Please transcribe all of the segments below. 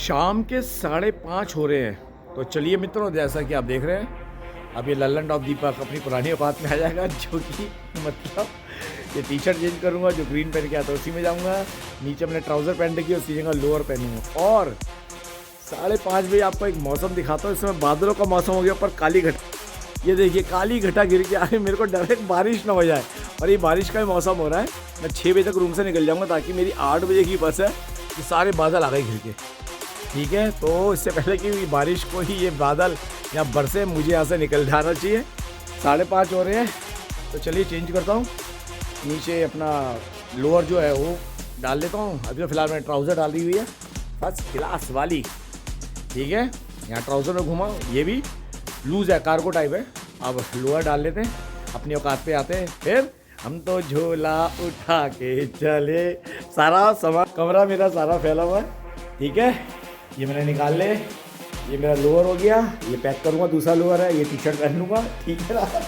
शाम के 5:30 हो रहे हैं। तो चलिए मित्रों, जैसा कि आप देख रहे हैं, अब ये लल्लन टॉप दीपक अपनी पुरानी औकात में आ जाएगा, जो कि मतलब ये टी शर्ट चेंज करूँगा, जो ग्रीन पहन के आता है उसी में जाऊँगा, नीचे मैंने ट्राउज़र पहन रखी है उसी जगह लोअर पहनूँगा। और 5:30 बजे आपको एक मौसम दिखाता हूँ। इस समय बादलों का मौसम हो गया, पर काली घटा, ये देखिए काली घटा गिर के आए। मेरे को डर है बारिश ना हो जाए, और ये बारिश का ही मौसम हो रहा है। मैं 6 बजे तक रूम से निकल जाऊँगा, ताकि मेरी 8 बजे की बस है। ये सारे बादल आ गए घिर के, ठीक है। तो इससे पहले कि बारिश को ही ये बादल या बरसे, मुझे यहाँ से निकल जाना चाहिए। 5:30 हो रहे हैं, तो चलिए चेंज करता हूँ। नीचे अपना लोअर जो है वो डाल लेता हूँ। अभी तो फिलहाल मैंने ट्राउज़र डाली हुई है फर्स्ट क्लास वाली, ठीक है। यहाँ ट्राउज़र में घुमा, ये भी लूज़ है, कार्गो टाइप है। अब लोअर डाल लेते हैं, अपनी औकात पे आते हैं। फिर हम तो झोला उठा के चले, सारा सामान कमरा मेरा सारा फैला हुआ है, ठीक है। ये मैंने निकाल ले, ये मेरा लोअर हो गया, ये पैक करूँगा। दूसरा लोअर है, ये टी शर्ट पहन लूँगा, ठीक है ना।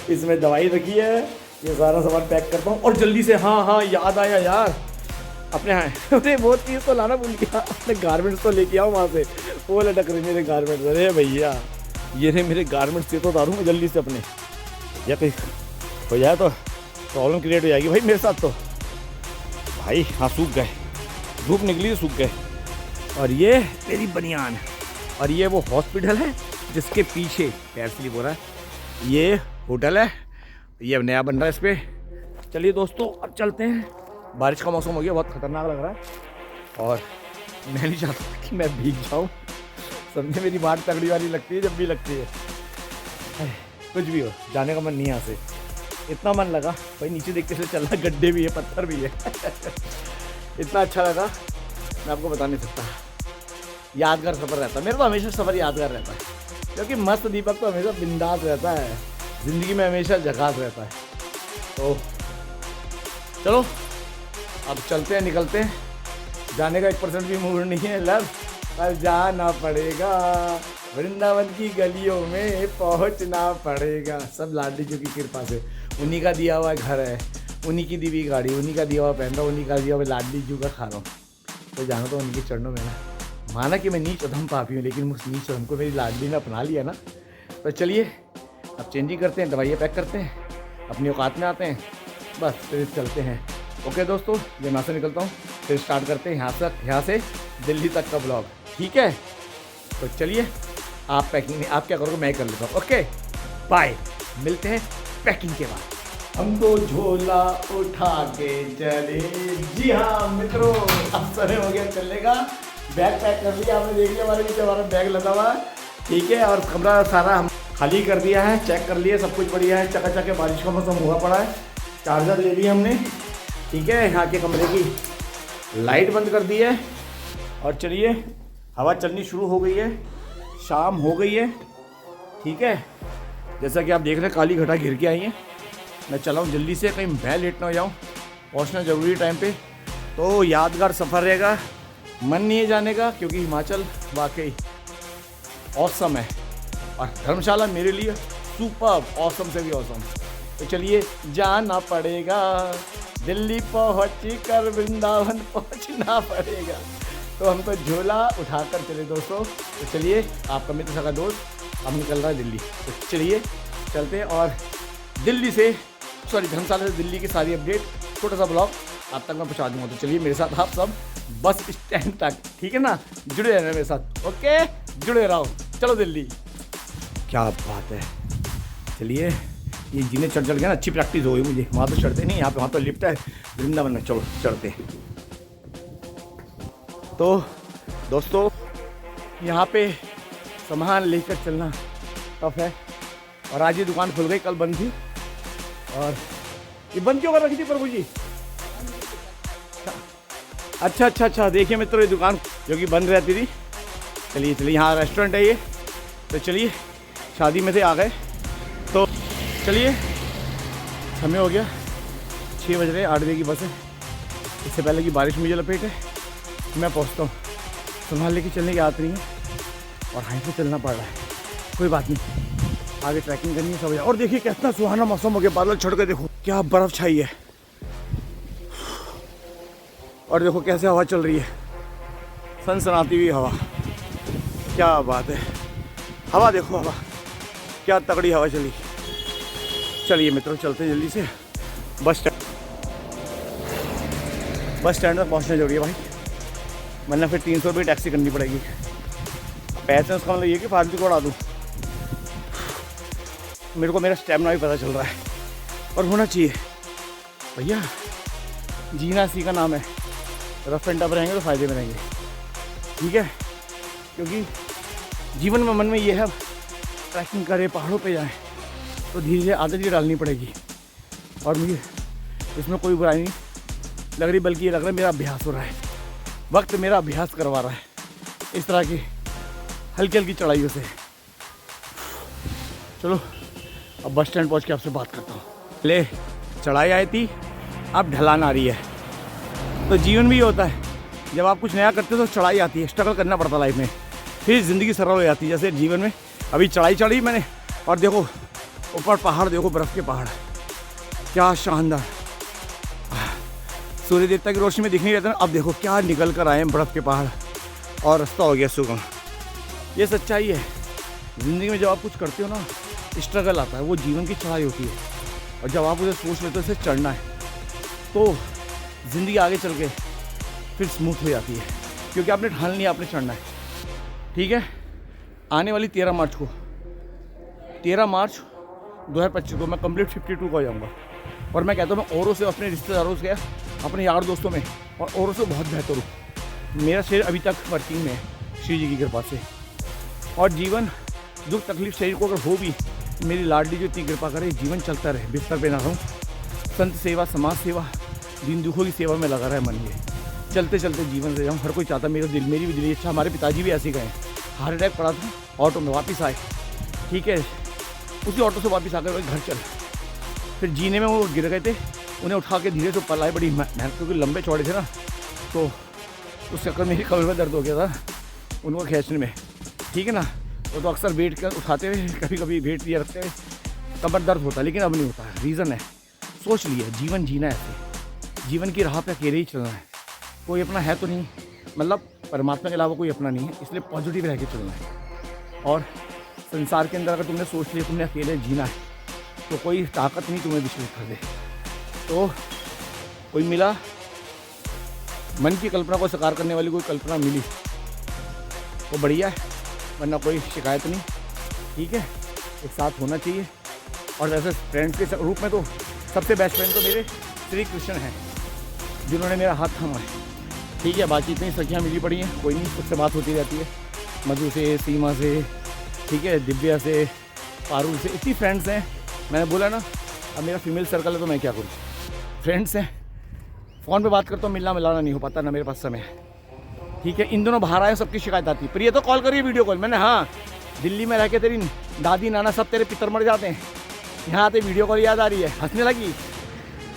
इसमें दवाई रखी है, ये सारा सामान पैक करता हूँ। और जल्दी से, हाँ याद आया यार, अपने अरे वो चीज़ तो लाना भूल गया, अपने गारमेंट्स तो लेके आओ वहाँ से। वो लटक रही मेरे गारमेंट्स। अरे भैया, ये रहे मेरे गारमेंट्स, ये तो उतारूँ मैं जल्दी से अपने, या कहीं हो जाए तो प्रॉब्लम क्रिएट हो जाएगी भाई मेरे साथ। तो भाई हाँ, सूख गए, धूप निकली तो सूख गए। और ये मेरी बनियान, और ये वो हॉस्पिटल है जिसके पीछे पैर स्लिप हो रहा है। ये होटल है, ये अब नया बन रहा है इस पर। चलिए दोस्तों, अब चलते हैं। बारिश का मौसम हो गया, बहुत ख़तरनाक लग रहा है, और मैं नहीं चाहता कि मैं भीग जाऊँ। समझे, मेरी बात तगड़ी वाली लगती है जब भी लगती है। कुछ भी हो, जाने का मन नहीं यहाँ से। इतना मन लगा भाई, नीचे देख के से चलना, गड्ढे भी है, पत्थर भी है। इतना अच्छा लगा, मैं आपको बता नहीं सकता। यादगार सफ़र रहता है मेरा, तो हमेशा सफ़र यादगार रहता है, क्योंकि मस्त दीपक तो हमेशा बिंदास रहता है, ज़िंदगी में हमेशा झकास रहता है। तो चलो अब चलते हैं, निकलते हैं। जाने का 1% भी मूड नहीं है लव, पर जाना पड़ेगा, वृंदावन की गलियों में पहुंचना पड़ेगा। सब लाडली जी की कृपा से, उन्हीं का दिया हुआ घर है, उन्हीं की दी हुई गाड़ी, उन्हीं का दिया हुआ पहन रहा हूँ, उन्हीं का दिया हुआ लाडली जी का खा रहा हूँ। तो जाना तो उनके चरणों में ना। माना कि मैं नीच अधम पापी हूँ, लेकिन उस नीच अधम को मेरी लाडली ने अपना लिया ना। तो चलिए अब चेंजिंग करते हैं, दवाइयाँ पैक करते हैं, अपनी औकात में आते हैं, बस फिर चलते हैं। ओके दोस्तों, ये यहाँ से निकलता हूँ, फिर स्टार्ट करते हैं यहाँ से दिल्ली तक का ब्लॉग, ठीक है। तो चलिए, आप पैकिंग नहीं, आप क्या करोगे, मैं कर लेता हूँ। ओके बाय, मिलते हैं पैकिंग के बाद। हमको झोला उठा के चले, जी हाँ मित्रों, अब समय हो गया चलने का। बैग पैक कर लिया आपने, देख लिया हमारे पीछे हमारा बैग लगा हुआ है, ठीक है। और कमरा सारा हम खाली कर दिया है, चेक कर लिया, सब कुछ बढ़िया है, चकाचक है। बारिश का मौसम हुआ पड़ा है, चार्जर ले लिया हमने, ठीक है। यहाँ के कमरे की लाइट बंद कर दी है, और चलिए हवा चलनी शुरू हो गई है, शाम हो गई है, ठीक है। जैसा कि आप देख रहे हैं, काली घटा घिर के आई है। मैं चला हूँ जल्दी से, कहीं मैं लेट ना हो जाऊँ, पहुँचना ज़रूरी टाइम पे। तो यादगार सफ़र रहेगा, मन नहीं है जाने का, क्योंकि हिमाचल वाकई औसम है, और धर्मशाला मेरे लिए सुपर औसम से भी औसम। तो चलिए, जाना पड़ेगा, दिल्ली पहुँच कर वृंदावन पहुँचना पड़ेगा। तो हम तो झोला उठाकर चले दोस्तों। तो चलिए, आपका मित्र सगा दोस्त अब निकल रहा है दिल्ली। तो चलिए चलते हैं, और दिल्ली से धर्मशाला से दिल्ली की सारी अपडेट, छोटा सा ब्लॉग आप तक मैं पहुँचा दूँगा। तो चलिए मेरे साथ आप सब बस स्टैंड तक, ठीक है ना, जुड़े रहना मेरे साथ। ओके, जुड़े रहो, चलो दिल्ली। क्या बात है, चलिए। ये जिन्हें चढ़ गया ना, अच्छी प्रैक्टिस हो गई मुझे। वहाँ तो चढ़ते नहीं, यहाँ पे वहाँ तो लिफ्ट है वृंदावन में। चलो चढ़ते हैं। तो दोस्तों, यहाँ पे सामान लेकर चलना टफ है, और आज ये दुकान खुल गई, कल बंद थी। और ये बंद क्यों कर रखी थी प्रभु जी? अच्छा, देखिए मित्रों, ये दुकान जो कि बंद रहती थी। चलिए, यहाँ रेस्टोरेंट है ये। तो चलिए, शादी में से आ गए, तो चलिए, समय हो गया 6 बज रहे, 8 बजे की बस है। इससे पहले कि बारिश मुझे लपेटे, मैं पहुंचता हूँ। संभाल लेके चलने की आदत नहीं है, और हाई पे चलना पड़ रहा है, कोई बात नहीं, आगे ट्रैकिंग करनी है सब। और देखिए कितना सुहाना मौसम हो गया, बादल छड़ के देखो, क्या बर्फ़ छाई है, और देखो कैसे हवा चल रही है। सनसनाती हुई हवा, क्या बात है। हवा देखो, हवा क्या तगड़ी हवा चली। चलिए मित्रों चलते जल्दी से बस स्टैंड तक पहुँचना जरूरी है भाई, वरना फिर 300 रुपये टैक्सी करनी पड़ेगी। पैसे उसका मतलब ये कि फालतू को उड़ा दूँ। मेरे को मेरा स्टेमिना भी पता चल रहा है और होना चाहिए भैया। जीना इसी का नाम है, रफ एंड टफ रहेंगे तो फ़ायदे में रहेंगे, ठीक है। क्योंकि जीवन में मन में ये है ट्रैकिंग करें, पहाड़ों पे जाएं, तो धीरे धीरे आदत ही डालनी पड़ेगी। और मुझे इसमें कोई बुराई नहीं लग रही, बल्कि ये लग रहा है मेरा अभ्यास हो रहा है, वक्त मेरा अभ्यास करवा रहा है इस तरह की हल्की हल्की चढ़ाइयों से। चलो अब बस स्टैंड पहुँच के आपसे बात करता हूँ। ले चढ़ाई आई थी, अब ढलान आ रही है। तो जीवन भी होता है, जब आप कुछ नया करते हो तो चढ़ाई आती है, स्ट्रगल करना पड़ता है लाइफ में, फिर ज़िंदगी सरल हो जाती है। जैसे जीवन में अभी चढ़ाई चढ़ी मैंने, और देखो ऊपर पहाड़, देखो बर्फ़ के पहाड़, क्या शानदार। सूर्य देवता की रोशनी में दिख नहीं रहता ना, अब देखो क्या निकल कर आए हैं बर्फ़ के पहाड़, और रास्ता हो गया सुगम। ये सच्चाई है, ज़िंदगी में जब आप कुछ करते हो ना, स्ट्रगल आता है, वो जीवन की चढ़ाई होती है। और जब आप उसे सोच लेते हो इसे चढ़ना है, तो ज़िंदगी आगे चल के फिर स्मूथ हो जाती है, क्योंकि आपने ठान लिया आपने चढ़ना है, ठीक है। आने वाली 13 मार्च 2025 को मैं कंप्लीट 52 को जाऊँगा। और मैं कहता हूँ मैं औरों से, अपने रिश्तेदारों से, अपने यार दोस्तों में और औरों से बहुत बेहतर हूँ। मेरा शरीर अभी तक वर्किंग में है श्री जी की कृपा से। और जीवन दुख तकलीफ शरीर को अगर हो भी, मेरी लाडली जो इतनी कृपा करे, जीवन चलता रहे, बिस्तर पे ना रहूँ। संत सेवा, समाज सेवा, दीन दुखों की सेवा में लगा रहा है मन ये। चलते चलते जीवन से जाऊँ, हर कोई चाहता, मेरी भी दिल इच्छा। हमारे पिताजी भी ऐसे गए, हार्ट अटैक पड़ा था, ऑटो में वापस आए, ठीक है। उसी ऑटो से वापस आकर घर चल, फिर जीने में वो गिर गए थे, उन्हें उठा के धीरे से पलाए, बड़ी मेहनत, क्योंकि लंबे चौड़े थे ना, तो उस चक्कर मेरी कमर में दर्द हो गया था उनको खींचने में, ठीक है ना। वो तो अक्सर वेट कर उठाते हुए, कभी कभी वेट दिया रखते हुए कमर दर्द होता है, लेकिन अब नहीं होता है। रीज़न है, सोच लिया जीवन जीना है ऐसे, जीवन की राह पे अकेले ही चलना है, कोई अपना है तो नहीं, मतलब परमात्मा के अलावा कोई अपना नहीं है, इसलिए पॉजिटिव रह के चलना है। और संसार के अंदर अगर तुमने सोच लिया तुमने अकेले जीना है, तो कोई ताकत नहीं तुम्हें विचलित कर दे। तो कोई मिला, मन की कल्पना को साकार करने वाली कोई कल्पना मिली, वो बढ़िया है, वरना कोई शिकायत नहीं, ठीक है। एक साथ होना चाहिए। और जैसे फ्रेंड्स के रूप में तो सबसे बेस्ट फ्रेंड तो मेरे श्री कृष्ण हैं, जिन्होंने मेरा हाथ थामा है, ठीक है। बाकी इतनी सखियाँ मिली पड़ी हैं, कोई नहीं, उससे बात होती रहती है, मधु से, सीमा से, ठीक है, दिव्या से, पारुल से, इतनी फ्रेंड्स हैं। मैंने बोला ना, अब मेरा फीमेल सर्कल है तो मैं क्या करूँ, फ्रेंड्स हैं। फ़ोन पे बात करता हूँ, मिलना मिलाना नहीं हो पाता, ना मेरे पास समय है, ठीक है। इन दोनों बाहर आए, सबकी शिकायत आती है, प्रिय तो कॉल करिए, वीडियो कॉल। मैंने हाँ, दिल्ली में रह के तेरी दादी नाना सब तेरे पितर मर जाते हैं, यहाँ आते वीडियो कॉल याद आ रही है, हंसने लगी।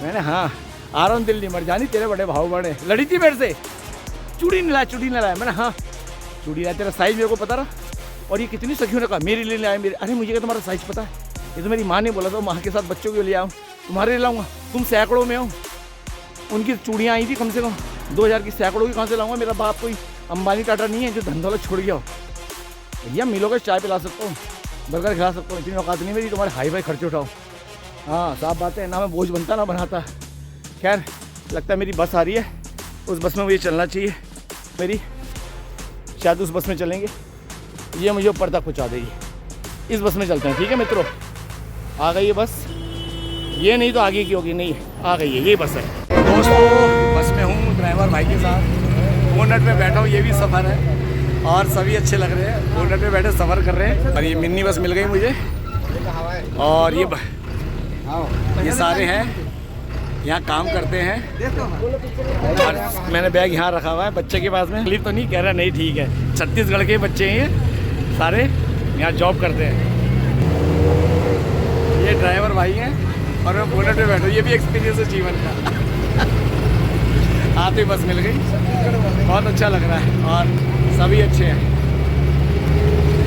मैंने हाँ, आ रहा हूँ दिल्ली, मर जानी तेरे बड़े भाव बड़े, लड़ी थी मेरे से, चूड़ी नहीं लाया। मैंने हाँ, चूड़ी लाया, तेरा साइज़ मेरे को पता रहा। और ये कितनी सखियों ने कहा मेरे लिए लाया, मेरे, अरे मुझे क्या तुम्हारा साइज़ पता है, ये तो मेरी माँ ने बोला था, माँ के साथ बच्चों के लिए आऊँ, तुम्हारे लिए लाऊंगा, तुम सैकड़ों में हो। उनकी चूड़ियाँ आई थी कम से कम 2000 की, सैकड़ों की कहाँ से लाऊंगा। मेरा बाप कोई अंबानी टाटा नहीं है जो धन दौलत छोड़ गया हो। भैया मिलोगे चाय पिला सकता हूँ, बर्गर खिला सकता हूँ, इतनी औकात नहीं मेरी तुम्हारे हाई फाई खर्चे उठाओ। हाँ साफ बात है, ना मैं बोझ बनता ना बनाता। खैर लगता है मेरी बस आ रही है, उस बस में मुझे चलना चाहिए मेरी, शायद उस बस में चलेंगे, ये मुझे ऊपर तक पहुँचा देगी। इस बस में चलते हैं, ठीक है मित्रों। आ गई है बस, ये नहीं तो आगे की होगी, नहीं आ गई है, ये बस है दोस्तों। बस में हूँ ड्राइवर भाई के साथ, बोनट में बैठा हूँ, ये भी सफ़र है और सभी अच्छे लग रहे हैं, बोनट में बैठे सफ़र कर रहे हैं। और ये मिनी बस मिल गई मुझे, और ये सारे हैं यहाँ काम करते हैं। और मैंने बैग यहाँ रखा हुआ है बच्चे के पास में, तकलीफ तो नहीं, कह रहा नहीं ठीक है। छत्तीसगढ़ के बच्चे हैं ये सारे, यहाँ जॉब करते हैं। ये ड्राइवर भाई हैं और मैं बोनट पे बैठा हूँ, ये भी एक्सपीरियंस है जीवन का। आते बस मिल गई, बहुत अच्छा लग रहा है और सभी अच्छे हैं।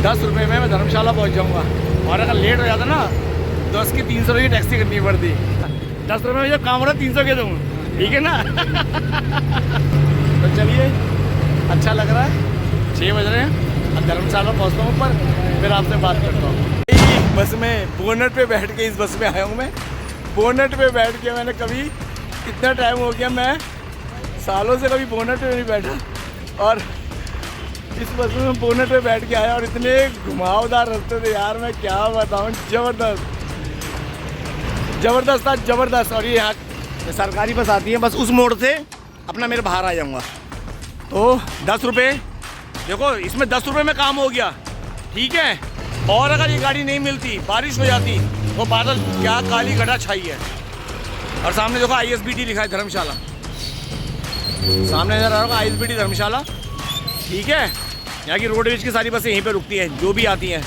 10 रुपये में मैं धर्मशाला पहुँच जाऊँगा, और अगर लेट हो जाता ना तो उसकी 300 रुपये की टैक्सी करनी पड़ती। 10 रुपये में जब काम हो रहा है 300 के दूँ, ठीक है ना। तो चलिए अच्छा लग रहा है। 6 बज रहे हैं, अब धर्मशाला पहुँचता हूँ ऊपर, फिर आपसे बात करता हूँ। बस में बोनट पे बैठ के इस बस में आया हूँ मैं। बोनट पे बैठ के मैंने कभी, इतना टाइम हो गया, मैं सालों से कभी बोनट पे नहीं बैठा, और इस बस में बोनट पे बैठ के आया, और इतने घुमावदार रास्ते थे यार, मैं क्या बताऊँ, ज़बरदस्त ज़बरदस्त था, ज़बरदस्त। और ये यहाँ सरकारी बस आती है, बस उस मोड़ से अपना मेरे बाहर आ जाऊँगा। तो 10 रुपये, देखो इसमें 10 रुपये में काम हो गया, ठीक है। और अगर ये गाड़ी नहीं मिलती, बारिश हो जाती, तो बादल क्या काली घटा छाई है। और सामने देखो ISBT लिखा है धर्मशाला, सामने नजर आ रहा होगा ISBT धर्मशाला, ठीक है। यहाँ की रोडवेज की सारी बसें यहीं पे रुकती हैं, जो भी आती हैं,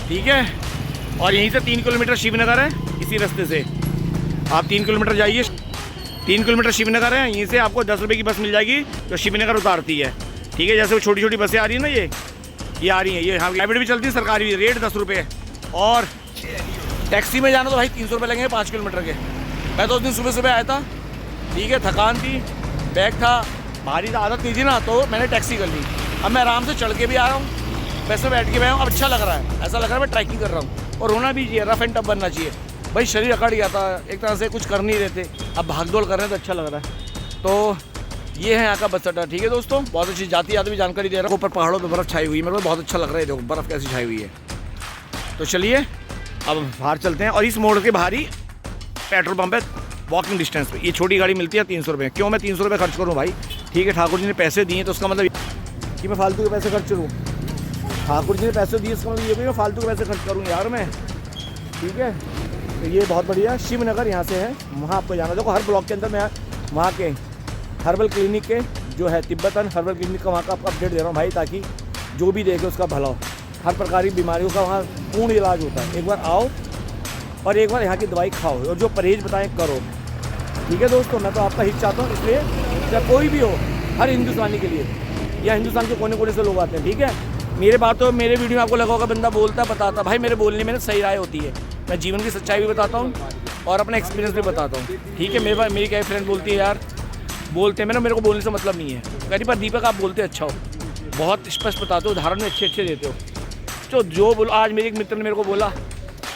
ठीक है। और यहीं से 3 किलोमीटर शिवनगर है, इसी रास्ते से आप 3 किलोमीटर जाइए, 3 किलोमीटर शिवनगर है, यहीं से आपको 10 रुपये की बस मिल जाएगी जो शिवनगर उतारती है, ठीक है। जैसे वो छोटी छोटी बसें आ रही है ना, ये आ रही हैं, ये हाँ प्राइवेट भी चलती है, सरकारी भी, रेट 10 रुपये। और टैक्सी में जाना तो भाई 300 रुपये लगेंगे 5 किलोमीटर के। मैं तो उस दिन सुबह सुबह आया था, ठीक है, थकान थी, बैग था भारी, आदत नहीं थी ना, तो मैंने टैक्सी कर ली। अब मैं आराम से चढ़ के भी आ रहा हूँ, बस में बैठ के मैं आया हूँ, अब अच्छा लग रहा है, ऐसा लग रहा है मैं ट्रैकिंग कर रहा हूँ। और होना भी चाहिए, रफ एंड टफ बनना चाहिए भाई, शरीर अकड़ गया था एक तरह से, कुछ कर नहीं रहते, अब भागदौड़ कर रहे हैं तो अच्छा लग रहा है। तो ये है यहाँ का बस अड्डा, ठीक है दोस्तों, बहुत अच्छी जाती भी जानकारी दे रहा हूँ। ऊपर पहाड़ों पे बर्फ़ छाई हुई है, मेरे को बहुत अच्छा लग रहा है, देखो बर्फ़ कैसी छाई हुई है। तो चलिए अब बाहर चलते हैं, और इस मोड़ के बाहर ही पेट्रोल पंप है, वॉकिंग डिस्टेंस पे। ये छोटी गाड़ी मिलती है 300 रुपये, क्यों मैं 300 रुपये खर्च करूँ भाई, ठीक है। ठाकुर जी ने पैसे दिए तो उसका मतलब कि मैं फालतू के पैसे खर्च करूँ, ठाकुर जी ने पैसे दिए इसका मतलब ये भी मैं फालतू के पैसे खर्च करूँ यार मैं, ठीक है। तो ये बहुत बढ़िया, शिवनगर यहाँ से है, वहाँ आपको जाना। देखो हर ब्लॉक के अंदर मैं वहाँ के हर्बल क्लिनिक के जो है तिब्बतन हर्बल क्लिनिक का वहाँ का आपको अपडेट दे रहा हूँ भाई, ताकि जो भी देखे उसका भला हो। हर प्रकार की बीमारियों का वहाँ पूर्ण इलाज होता है। एक बार आओ और एक बार यहाँ की दवाई खाओ, और जो परहेज बताएं करो, ठीक है दोस्तों। मैं तो आपका हित चाहता हूँ, इसलिए चाहे कोई भी हो, हर हिंदुस्तानी के लिए, या हिंदुस्तान के कोने कोने से लोग आते हैं, ठीक है। मेरे बात तो मेरे वीडियो में आपको लगा होगा बंदा बोलता बताता, भाई मेरे बोलने में सही राय होती है, मैं जीवन की सच्चाई भी बताता हूँ और अपना एक्सपीरियंस भी बताता हूँ, ठीक है। मेरी क्या फ्रेंड बोलती है यार, बोलते हैं मेरे को बोलने से मतलब नहीं है, कहीं पर दीपक आप बोलते अच्छा हो, बहुत स्पष्ट बताते हो, उदाहरण में अच्छे देते हो। तो जो बोलो, आज मेरे एक मित्र ने मेरे को बोला,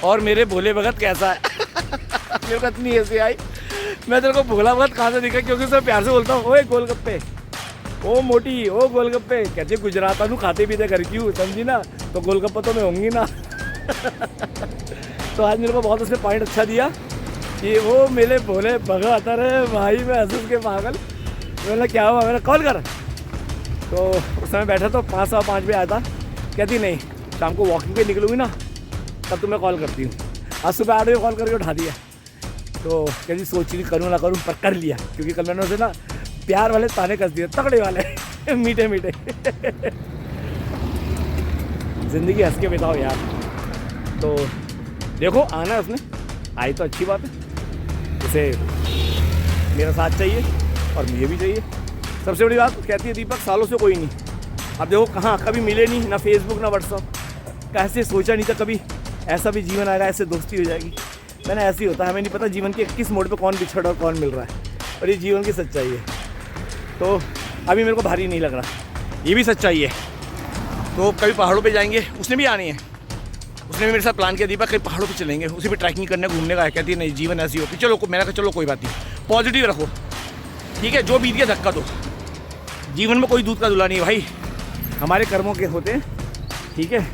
और मेरे भोले भगत कैसा है मेरे को इतनी ऐसी आई, मैं तेरे को भोला भगत कहाँ से दिखा, क्योंकि उसमें प्यार से बोलता हूँ, ओए गोलगप्पे, ओ मोटी, ओ गोलगप्पे, कहते गुजराता नू खाते पीते घर क्यों, समझी ना, तो गोलगप्पा तो मैं होंगी ना तो आज मेरे को बहुत उसने पॉइंट अच्छा दिया कि वो मेरे भोले भगत, अरे भाई मैं हंस के पागल, मैंने क्या हुआ, मैंने कॉल कर। तो उस समय बैठा तो 5:15 बजे आया था, कहती नहीं शाम को वॉकिंग पे निकलूँगी ना तब तो मैं कॉल करती हूँ। आज सुबह 8 बजे कॉल करके उठा दिया, तो कहती सोच रही करूँ ना करूँ, पर कर लिया, क्योंकि कल मैंने उसे ना प्यार वाले ताने कस दिए, तगड़े वाले मीठे मीठे ज़िंदगी हंस के बिताओ यार। तो देखो आना है उसने, आई तो अच्छी बात है, उसे मेरा साथ चाहिए और मुझे भी चाहिए। सबसे बड़ी बात कहती है दीपक सालों से कोई नहीं, अब देखो कहाँ कभी मिले नहीं, ना फेसबुक ना व्हाट्सअप, कैसे सोचा नहीं था कभी ऐसा भी जीवन आएगा, ऐसे दोस्ती हो जाएगी। मैंने ऐसे ही होता है, हमें नहीं पता जीवन के किस मोड़ पे कौन बिछड़ और कौन मिल रहा है, और ये जीवन की सच्चाई है। तो अभी मेरे को भारी नहीं लग रहा, ये भी सच्चाई है। तो कभी पहाड़ों पे जाएंगे, उसने भी आनी है, उसने भी मेरे साथ प्लान किया दीपक कहीं पहाड़ों पे चलेंगे, उसे भी ट्रैकिंग करने घूमने का है। कहती है नहीं जीवन ऐसी होती, चलो मैंने कहा चलो कोई बात नहीं, पॉजिटिव रखो, ठीक है, जो बीत गया धक्का दो, जीवन में कोई दूध का दूल्हा नहीं है भाई, हमारे कर्मों के होते हैं, ठीक है।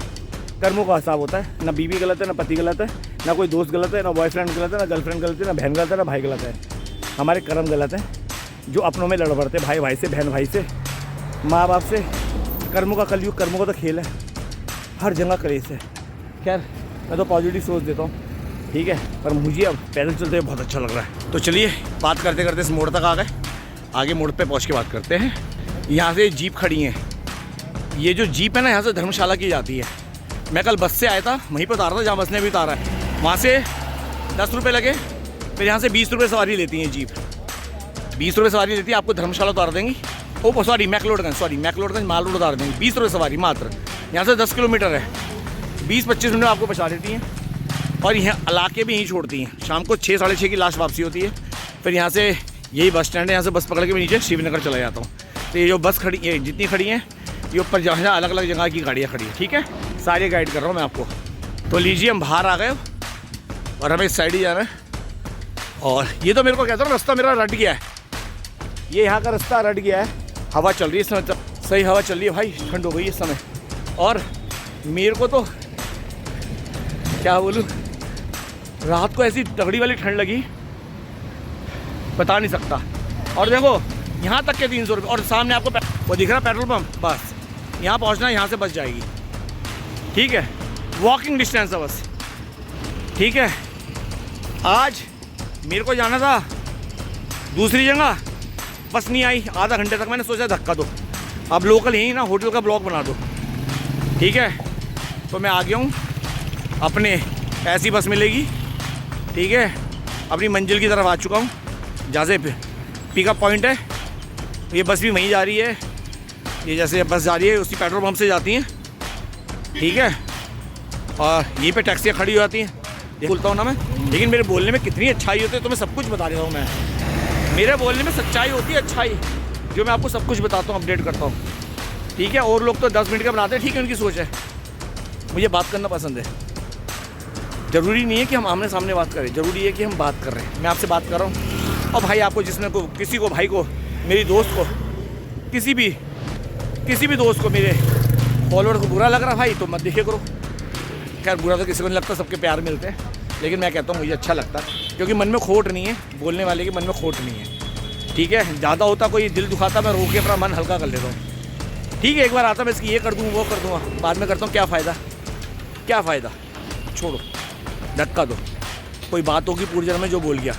कर्मों का हिसाब होता है, ना बीवी गलत है, ना पति गलत है, ना कोई दोस्त गलत है, ना बॉयफ्रेंड गलत है, ना गर्लफ्रेंड गलत है, ना बहन गलत है, ना भाई गलत है। हमारे कर्म गलत हैं, जो अपनों में लड़ पड़ते, भाई भाई से, बहन भाई से, माँ बाप से। कर्मों का कलयुग, कर्मों का तो खेल है, हर जगह क्लेश है। खैर मैं तो पॉजिटिव सोच देता हूँ, ठीक है, पर मुझे अब पैदल चलते हुए बहुत अच्छा लग रहा है। तो चलिए बात करते करते इस मोड़ तक आ गए, आगे मोड़ पे पहुँच के बात करते हैं। यहाँ से जीप खड़ी है, ये जो जीप है ना यहाँ से धर्मशाला की जाती है। मैं कल बस से आया था, वहीं पर उतारा था जहाँ बस ने भी उतारा है, वहाँ से 10 रुपये लगे, फिर यहाँ से 20 रुपये सवारी लेती है जीप, 20 रुपये सवारी लेती है, आपको धर्मशाला उतार देंगी। ओ सॉरी मैकलोडगंज माल रोड उतार देंगी, 20 रुपये सवारी मात्र। यहाँ से 10 किलोमीटर है, 20-25 मिनट आपको बचा देती हैं, और यहाँ इलाके भी यहीं छोड़ती हैं। शाम को 6 साढ़े 6 की लास्ट वापसी होती है। फिर यहाँ से यही बस स्टैंड है, यहाँ से बस पकड़ के मैं नीचे शिवनगर चला जाता हूँ। तो ये जो बस खड़ी, ये जितनी खड़ी हैं, ये ऊपर जहाँ अलग अलग जगह की गाड़ियाँ खड़ी हैं, ठीक है। सारे गाइड कर रहा हूँ मैं आपको। तो लीजिए, हम बाहर आ गए और हमें इस साइड ही जाना है। और ये तो मेरे को कहता हूँ रास्ता मेरा रट गया है, ये यहाँ का रास्ता रट गया है। हवा चल रही है इस समय, सही हवा चल रही है भाई, ठंड हो गई इस समय। और मेरे को तो क्या बोलूँ, रात को ऐसी तगड़ी वाली ठंड लगी, बता नहीं सकता। और देखो यहाँ तक के 300 रुपये, और सामने आपको वो दिख रहा पेट्रोल पंप, बस यहाँ पहुँचना है, यहाँ से बस जाएगी, ठीक है। वॉकिंग डिस्टेंस है बस, ठीक है। आज मेरे को जाना था दूसरी जगह, बस नहीं आई। आधा घंटे तक मैंने सोचा धक्का दो, अब लोकल यहीं ना होटल का ब्लॉक बना दो, ठीक है। तो मैं आ गया हूँ, अपने ऐसी बस मिलेगी, ठीक है। अपनी मंजिल की तरफ आ चुका हूँ, जहाँ से पिकअप पॉइंट है। ये बस भी वहीं जा रही है, ये जैसे बस जा रही है उसी पेट्रोल पंप से जाती हैं, ठीक है। और यहीं पे टैक्सियाँ खड़ी हो जाती हैं, ये बोलता हूँ ना मैं। लेकिन मेरे बोलने में कितनी अच्छाई होती है तो मैं सब कुछ बता देता हूँ। मैं मेरे बोलने में सच्चाई होती है, अच्छाई, जो मैं आपको सब कुछ बताता हूँ, अपडेट करता हूँ, ठीक है। और लोग तो 10 मिनट का बनाते हैं, ठीक है, उनकी सोच है। मुझे बात करना पसंद है। ज़रूरी नहीं है कि हम आमने सामने बात करें, ज़रूरी है कि हम बात कर रहे हैं। मैं आपसे बात कर रहा हूँ। और भाई आपको जिसने को किसी को, भाई को, मेरी दोस्त को, किसी भी दोस्त को, मेरे फॉलोअर को बुरा लग रहा भाई, तो मत देखे करो। खैर बुरा तो किसी को नहीं लगता, सबके प्यार मिलते हैं। लेकिन मैं कहता हूँ मुझे अच्छा लगता है, क्योंकि मन में खोट नहीं है, बोलने वाले के मन में खोट नहीं है, ठीक है। ज़्यादा होता कोई दिल दुखाता, मैं रोक के अपना मन हल्का कर लेता हूँ, ठीक है। एक बार आता मैं इसकी ये कर दूँ, वो कर दूँगा, बाद में करता हूँ, क्या फ़ायदा, छोड़ो, धक्का दो। कोई बात होगी पूरे जन्म में जो बोल गया,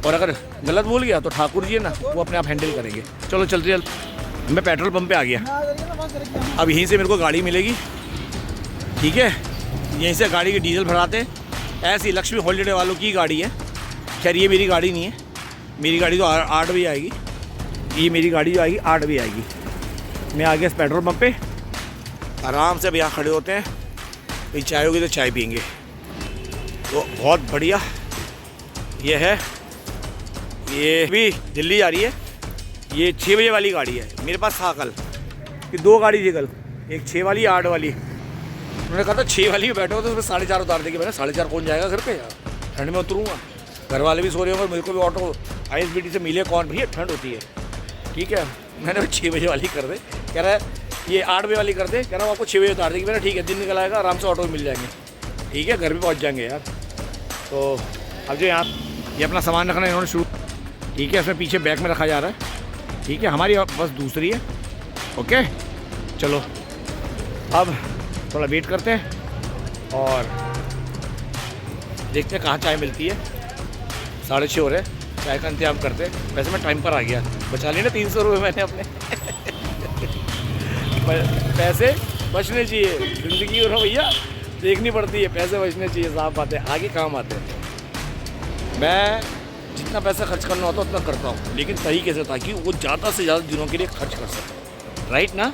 और अगर गलत बोल गया तो ठाकुर जी है ना, वो अपने आप हैंडल करेंगे। चलो चलते चल, मैं पेट्रोल पंप पे आ गया। अब यहीं से मेरे को गाड़ी मिलेगी, ठीक है। यहीं से गाड़ी के डीजल भराते हैं। ऐसी लक्ष्मी हॉलीडे वालों की गाड़ी है। खैर ये मेरी गाड़ी नहीं है, मेरी गाड़ी तो 8 बजे आएगी। ये मेरी गाड़ी जो आएगी 8 बजे आएगी। मैं आ गया इस पेट्रोल पंप पे, आराम से अब यहाँ खड़े होते हैं। कहीं चाय होगी तो चाय पियेंगे। तो बहुत बढ़िया ये है, ये भी दिल्ली जा रही है। ये 6 बजे वाली गाड़ी है। मेरे पास था कल कि 2 गाड़ी थी कल, एक 6 वाली, 8 वाली। उन्होंने कहा था 6 वाली में बैठो तो उसमें 4.5 उतार देगी। मैंने 4.5 कौन जाएगा घर पे यार, ठंड में उतरूँगा। घर वाले भी सो रहे होंगे, मेरे को भी ऑटो ISBT से मिले कौन, भैया ठंड होती है, ठीक है। मैंने 6 बजे वाली कर दे, कह रहा है ये 8 बजे वाली कर दे, कह रहा हूँ आपको 6 बजे उतार देगी। मैंने ठीक है, दिन निकल आएगा, आराम से ऑटो में मिल जाएंगे, ठीक है, घर भी पहुँच जाएंगे यार। तो अब जो यहाँ ये अपना सामान रखना इन्होंने शुरू, ठीक है। इसमें पीछे बैग में रखा जा रहा है, ठीक है। हमारी बस दूसरी है, ओके। चलो अब थोड़ा वेट करते हैं और देखते हैं कहाँ चाय मिलती है। 6:30 हो रहे, चाय का इंतजाम करते हैं। वैसे मैं टाइम पर आ गया, बचा लिए ना 300 रुपये मैंने अपने। पैसे बचने चाहिए, ज़िंदगी हो भैया देखनी पड़ती है, पैसे बचने चाहिए, साफ बात है, आगे काम आते हैं। मैं जितना पैसा खर्च करना होता है उतना करता हूँ, लेकिन तरीके से, ताकि वो ज़्यादा से ज़्यादा दिनों के लिए खर्च कर सकें, राइट ना।